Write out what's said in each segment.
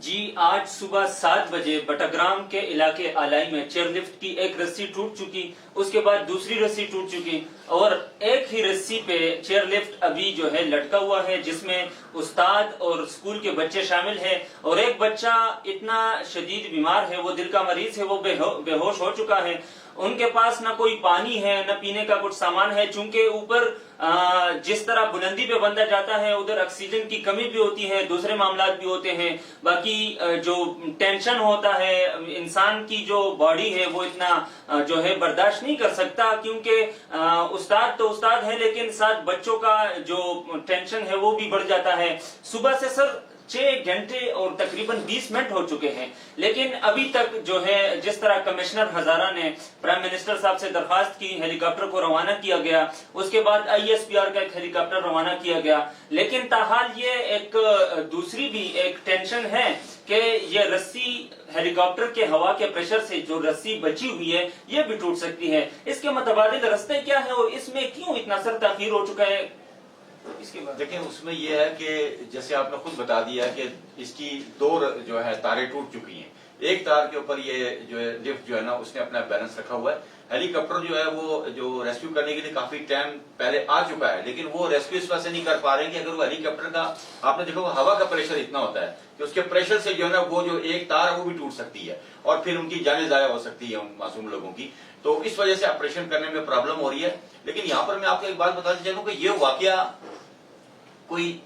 جی آج صبح 7 بجے بٹاگرام کے علاقے آلائی میں چیئر لفٹ کی ایک رسی ٹوٹ چکی، اس کے بعد دوسری رسی ٹوٹ چکی اور ایک ہی رسی پہ چیئر لفٹ ابھی جو ہے لٹکا ہوا ہے، جس میں استاد اور اسکول کے بچے شامل ہیں اور ایک بچہ اتنا شدید بیمار ہے، وہ دل کا مریض ہے، وہ بے ہوش ہو چکا ہے۔ ان کے پاس نہ کوئی پانی ہے نہ پینے کا کچھ سامان ہے، چونکہ اوپر جس طرح بلندی پہ بندھا جاتا ہے ادھر آکسیجن کی کمی بھی ہوتی ہے، دوسرے معاملات بھی ہوتے ہیں، باقی جو ٹینشن ہوتا ہے انسان کی جو باڈی ہے وہ اتنا جو ہے برداشت نہیں کر سکتا، کیونکہ استاد تو استاد ہے لیکن ساتھ بچوں کا جو ٹینشن ہے وہ بھی بڑھ جاتا ہے۔ صبح سے سر 6 گھنٹے اور تقریباً 20 منٹ ہو چکے ہیں، لیکن ابھی تک جو ہے جس طرح کمشنر ہزارہ نے پرائم منسٹر صاحب سے درخواست کی، ہیلی کاپٹر کو روانہ کیا گیا، اس کے بعد ISPR کا ایک ہیلی کاپٹر روانہ کیا گیا، لیکن تاحال یہ ایک دوسری بھی ایک ٹینشن ہے کہ یہ رسی ہیلی کاپٹر کے ہوا کے پریشر سے جو رسی بچی ہوئی ہے یہ بھی ٹوٹ سکتی ہے۔ اس کے متبادل رستے کیا ہے اور اس میں کیوں اتنا سر تاخیر ہو چکا ہے؟ اس کے بعد دیکھیں اس میں یہ ہے کہ جیسے آپ نے خود بتا دیا کہ اس کی 2 جو ہے تاریں ٹوٹ چکی ہیں، ایک تار کے اوپر یہ جو ہے لفٹ جو ہے نا اس نے اپنا بیلنس رکھا ہوا ہے۔ ہیلی کاپٹر جو ہے وہ جو ریسکیو کرنے کے لیے کافی ٹائم پہلے آ چکا ہے، لیکن وہ ریسکیو اس وجہ سے نہیں کر پا رہے ہیں کہ اگر وہ ہیلی کاپٹر کا آپ نے دیکھا وہ ہوا کا پریشر اتنا ہوتا ہے کہ اس کے پریشر سے جو ہے نا وہ جو ایک تار ہے وہ بھی ٹوٹ سکتی ہے اور پھر ان کی جانیں ضائع ہو سکتی ہے ان معصوم لوگوں کی، تو اس وجہ سے آپریشن کرنے میں پرابلم ہو رہی ہے۔ لیکن یہاں پر میں آپ کو ایک بات بتانا چاہوں کہ یہ واقعہ کوئی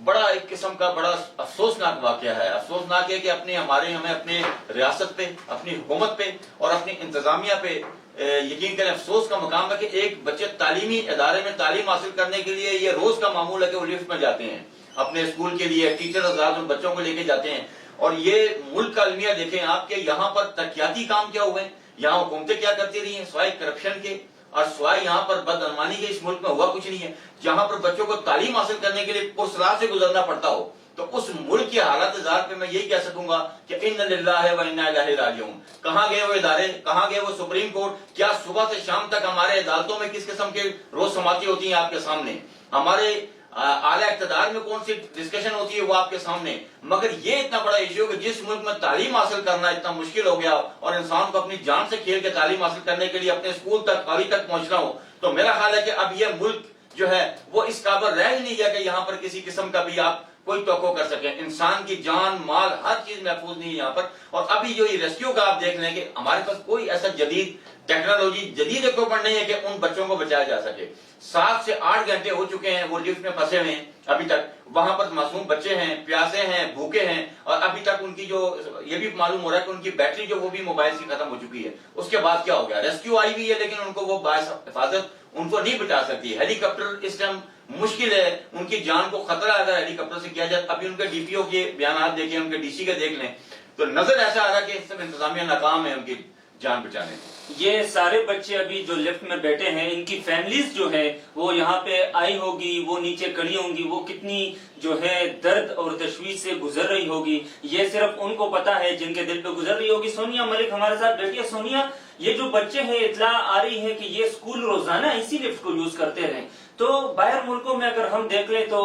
بڑا ایک قسم کا بڑا افسوسناک واقعہ ہے۔ افسوسناک ہے کہ ہمیں اپنے ریاست پہ، اپنی حکومت پہ اور اپنی انتظامیہ پہ یقین کریں افسوس کا مقام ہے کہ ایک بچے تعلیمی ادارے میں تعلیم حاصل کرنے کے لیے یہ روز کا معمول ہے کہ وہ لفٹ میں جاتے ہیں، اپنے اسکول کے لیے ٹیچر حضرات ان بچوں کو لے کے جاتے ہیں، اور یہ ملک کا المیہ دیکھیں آپ کہ یہاں پر ترقیاتی کام کیا ہوئے ہیں، یہاں حکومتیں کیا کرتی رہی ہیں سوائے کرپشن کے اور سوائے یہاں پر بدعنوانی کے اس ملک میں ہوا کچھ نہیں ہے۔ جہاں پر بچوں کو تعلیم حاصل کرنے کے لیے پرسرات سے گزرنا پڑتا ہو تو اس ملک کی حالت ذات پہ میں یہی کہہ سکوں گا کہ ان للہ و انا الیہ راجعون۔ کہاں گئے وہ ادارے، کہاں گئے وہ سپریم کورٹ؟ کیا صبح سے شام تک ہمارے عدالتوں میں کس قسم کے روز سماعتیں ہوتی ہیں آپ کے سامنے، ہمارے اعلیٰ اقتدار میں کون سی ڈسکشن ہوتی ہے وہ آپ کے سامنے، مگر یہ اتنا بڑا ایشو کہ جس ملک میں تعلیم حاصل کرنا اتنا مشکل ہو گیا اور انسان کو اپنی جان سے کھیل کے تعلیم حاصل کرنے کے لیے اپنے اسکول تک قاری تک پہنچنا ہو، تو میرا خیال ہے کہ اب یہ ملک جو ہے وہ اس قابل رہ ہی نہیں گیا کہ یہاں پر کسی قسم کا بھی آپ کوئی توقع کر سکیں۔ انسان کی جان مال ہر چیز محفوظ نہیں ہے یہاں پر، اور ابھی جو یہ ریسکیو کا آپ دیکھ لیں کہ ہمارے پاس کوئی ایسا جدید ٹیکنالوجی جدید اکوپمنٹ نہیں ہے کہ ان بچوں کو بچایا جا سکے۔ 7 سے 8 گھنٹے ہو چکے ہیں وہ لفٹ میں پھنسے ہوئے ہیں، ابھی تک وہاں پر معصوم بچے ہیں، پیاسے ہیں، بھوکے ہیں، اور ابھی تک ان کی جو یہ بھی معلوم ہو رہا ہے کہ ان کی بیٹری جو وہ بھی موبائل سے ختم ہو چکی ہے۔ اس کے بعد کیا ہو گیا، ریسکیو آئی ہوئی ہے لیکن ان کو وہ باعث حفاظت ان کو نہیں بچا سکتی۔ ہیلی کاپٹر اس ٹائم مشکل ہے، ان کی جان کو خطرہ اگر ہیلی کاپٹر سے کیا جائے۔ ابھی ان کے DPO کے بیانات دیکھیں، ان کے DC کے دیکھ لیں تو نظر ایسا آ رہا کہ اس سب انتظامیہ ناکام ہے ان کی جان بچانے میں۔ یہ سارے بچے ابھی جو لفٹ میں بیٹھے ہیں ان کی فیملیز جو ہے وہ یہاں پہ آئی ہوگی، وہ نیچے کھڑی ہوں گی، وہ کتنی جو ہے درد اور تشویش سے گزر رہی ہوگی یہ صرف ان کو پتا ہے جن کے دل پہ گزر رہی ہوگی۔ سونیا ملک ہمارے ساتھ بیٹھی ہے۔ سونیا، یہ جو بچے ہیں اطلاع آ رہی ہے کہ یہ اسکول روزانہ اسی لفٹ کو یوز کرتے رہیں، تو باہر ملکوں میں اگر ہم دیکھ لیں تو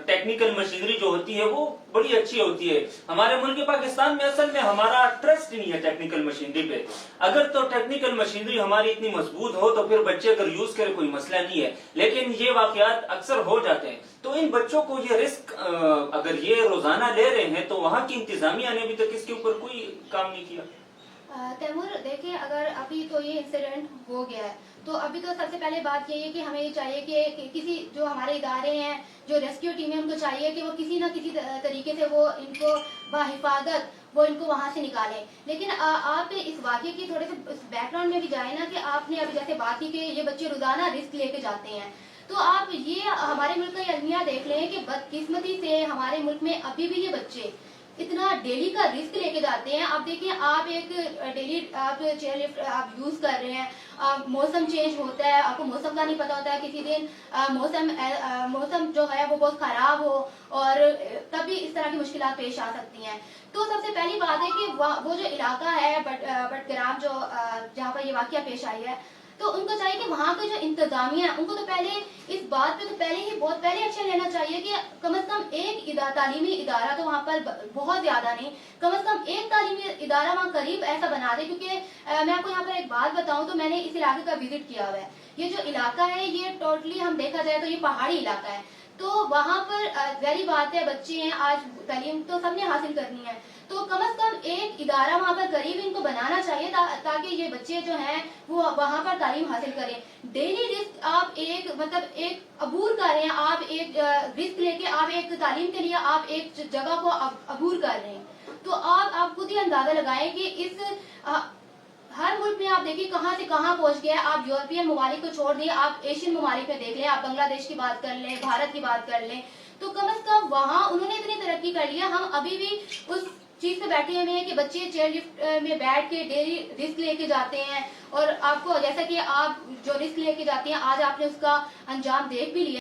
ٹیکنیکل مشینری جو ہوتی ہے وہ بڑی اچھی ہوتی ہے۔ ہمارے ملک پاکستان میں اصل میں ہمارا ٹرسٹ نہیں ہے ٹیکنیکل مشینری پہ۔ اگر تو ٹیکنیکل مشینری ہماری اتنی مضبوط ہو تو پھر بچے اگر یوز کرے کوئی مسئلہ نہیں ہے، لیکن یہ واقعات اکثر ہو جاتے ہیں، تو ان بچوں کو یہ رسک اگر یہ روزانہ لے رہے ہیں تو وہاں کی انتظامیہ نے ابھی تک اس کے اوپر کوئی کام نہیں کیا۔ تیمور دیکھیں، اگر ابھی تو یہ انسیڈنٹ ہو گیا ہے تو ابھی تو سب سے پہلے بات یہ ہے کہ ہمیں یہ چاہیے کہ کسی جو ہمارے ادارے ہیں جو ریسکیو ٹیم ہے ان کو چاہیے کہ وہ کسی نہ کسی طریقے سے وہ ان کو بحفاظت وہ ان کو وہاں سے نکالیں۔ لیکن آپ اس واقعے کی تھوڑے سے بیک گراؤنڈ میں بھی جائیں نا، کہ آپ نے ابھی جیسے بات کی کہ یہ بچے روزانہ رسک لے کے جاتے ہیں، تو آپ یہ ہمارے ملک کا یہ المیہ دیکھ لیں کہ بدقسمتی سے ہمارے ملک میں ابھی بھی یہ بچے اتنا ڈیلی کا رسک لے کے جاتے ہیں۔ آپ دیکھیں، آپ ایک ڈیلی آپ چیئر لفٹ آپ یوز کر رہے ہیں، موسم چینج ہوتا ہے، آپ کو موسم کا نہیں پتا ہوتا ہے، کسی دن موسم جو ہے وہ بہت خراب ہو اور تب بھی اس طرح کی مشکلات پیش آ سکتی ہیں۔ تو سب سے پہلی بات ہے کہ وہ جو علاقہ ہے بٹگرام جو جہاں پر یہ واقعہ پیش آئی ہے، تو ان کو چاہیے کہ وہاں کے جو انتظامیہ ہے ان کو تو پہلے اس بات پہ تو پہلے ہی بہت پہلے ایکشن لینا چاہیے کہ کم از کم ایک تعلیمی ادارہ تو وہاں پر بہت زیادہ نہیں، کم از کم ایک تعلیمی ادارہ وہاں قریب ایسا بنا دے. کیونکہ میں آپ کو یہاں پر ایک بات بتاؤں تو میں نے اس علاقے کا وزٹ کیا ہوا ہے. یہ جو علاقہ ہے یہ ٹوٹلی ہم دیکھا جائے تو یہ پہاڑی علاقہ ہے. تو وہاں پر ظاہری بات ہے بچے ہیں، آج تعلیم تو سب نے حاصل کرنی ہے، تو کم از کم ایک ادارہ وہاں پر قریب ان کو بنانا چاہیے تاکہ یہ بچے جو ہیں وہ وہاں پر تعلیم حاصل کریں. ڈیلی رسک آپ ایک عبور کر رہے ہیں، آپ ایک رسک لے کے آپ ایک تعلیم کے لیے آپ ایک جگہ کو عبور کر رہے ہیں. تو آپ خود ہی اندازہ لگائیں کہ اس ہر ملک میں آپ دیکھیں کہاں سے کہاں پہنچ گیا ہے. آپ یورپین ممالک کو چھوڑ دیں، آپ ایشین ممالک میں دیکھ لیں، آپ بنگلہ دیش کی بات کر لیں، بھارت کی بات کر لیں، تو کم از کم وہاں انہوں نے اتنی ترقی کر لیا. ہم ابھی بھی اس چیز پہ بیٹھے ہوئے ہیں کہ بچے چیئر لفٹ میں بیٹھ کے ڈیلی رسک لے کے جاتے ہیں. اور آپ کو جیسا کہ آپ جو رسک لے کے جاتے ہیں آج آپ نے اس کا انجام دیکھ بھی لیا.